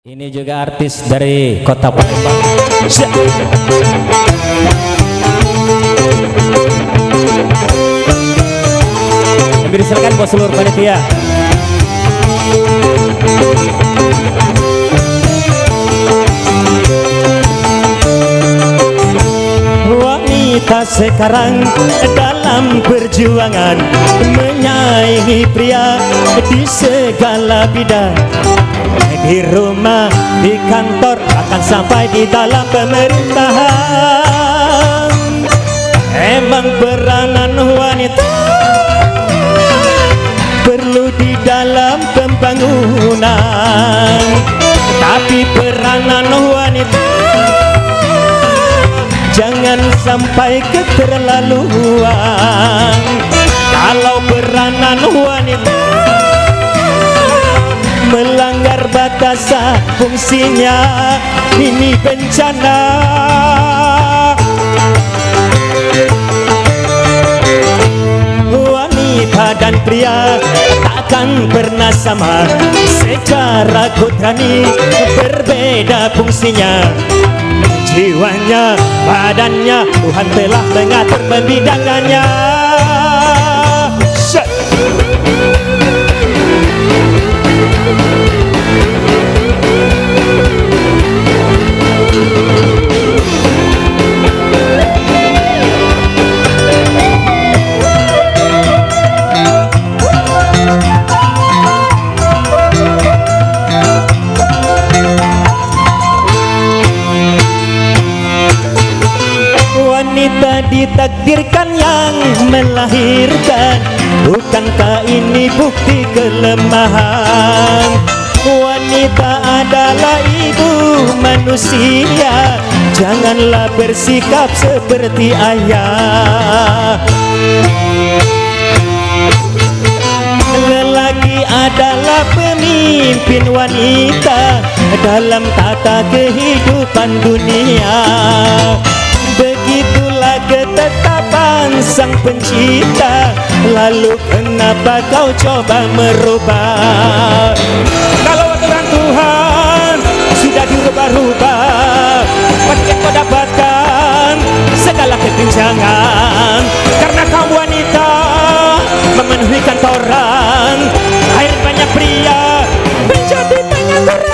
Ini juga artis dari kota Palembang. Kami diserahkan buat seluruh panitia. Wanita sekarang dalam perjuangan menyaingi pria di segala bidang. Di rumah, di kantor, bahkan sampai di dalam pemerintahan. Emang peranan wanita perlu di dalam pembangunan, tapi peranan wanita jangan sampai keterlaluan. Kalau peranan wanita melanggar batasan fungsinya, ini bencana. Wanita dan pria takkan pernah sama, secara kodrani berbeda fungsinya. Jiwanya, badannya, Tuhan telah mengatur pembidangannya. Wanita ditakdirkan yang melahirkan, bukankah ini bukti kelemahan? Wanita adalah ibu manusia, janganlah bersikap seperti ayah. Lelaki adalah pemimpin wanita dalam tata kehidupan dunia. Begitulah ketetapan Sang Pencipta, lalu kenapa kau coba merubah? Kalau aturan Tuhan sudah dirubah-rubah, pasti kau dapatkan segala kebincangan. Karena kaum wanita memenuhi kantoran, air banyak pria menjadi pengangguran.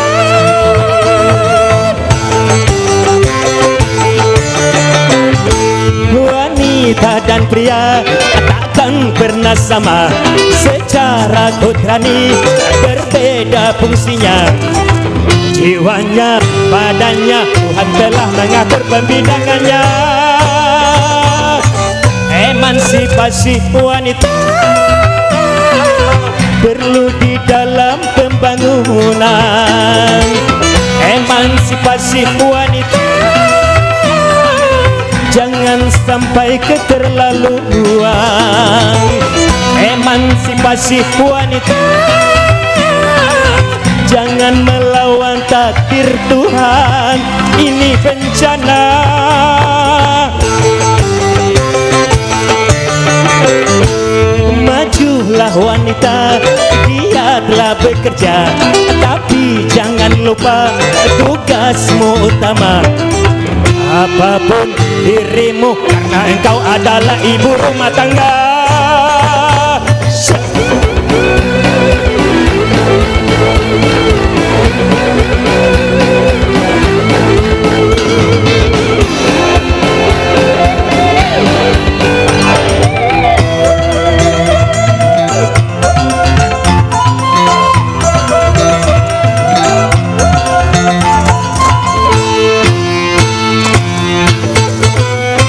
Wanita dan pria takkan pernah sama, secara kodrani berbeda fungsinya. Jiwanya, badannya, Tuhan telah mengatur pembidangannya. Emansipasi wanita perlu di dalam pembangunan. Emansipasi wanita jangan sampai keterlaluan. Emansipasi wanita jangan melawan takdir Tuhan, ini bencana. Majulah wanita, giatlah bekerja, tapi jangan lupa tugasmu utama. Apapun dirimu, karena engkau adalah ibu rumah tangga.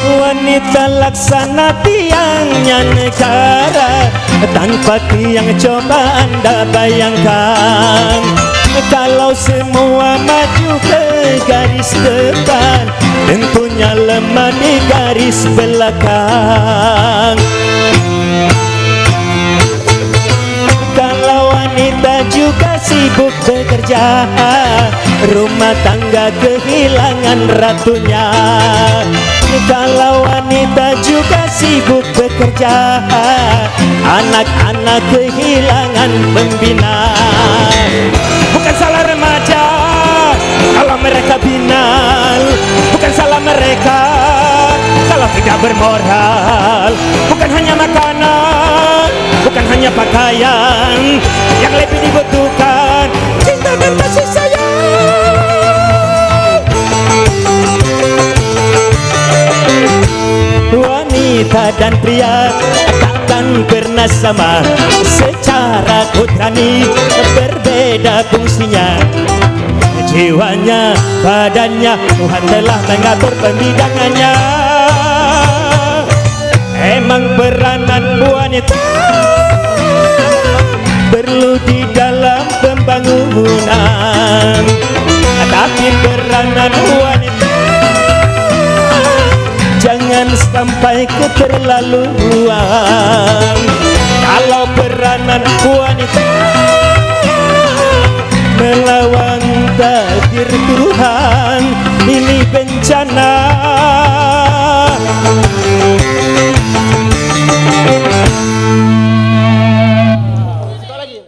Wanita laksana tiangnya negara, tanpa tiang coba Anda bayangkan. Kalau semua maju ke garis depan, tentunya lemah di garis belakang. Kalau wanita juga sibuk bekerja, rumah tangga kehilangan ratunya. Kalau wanita juga sibuk bekerja, anak-anak kehilangan pembina. Bukan salah remaja, tak binal. Bukan salah mereka kalau tidak bermoral. Bukan hanya makanan, bukan hanya pakaian yang lebih dibutuhkan, cinta dan kasih sayang. Wanita dan pria takkan pernah sama, secara kodrani berbeda fungsinya. Jiwanya, badannya, Tuhan telah mengatur pembidangannya. Emang peranan wanita perlu di dalam pembangunan, tapi peranan wanita jangan sampai keterlaluan. Kalau peranan wanita melawan takdir Tuhan, ini bencana.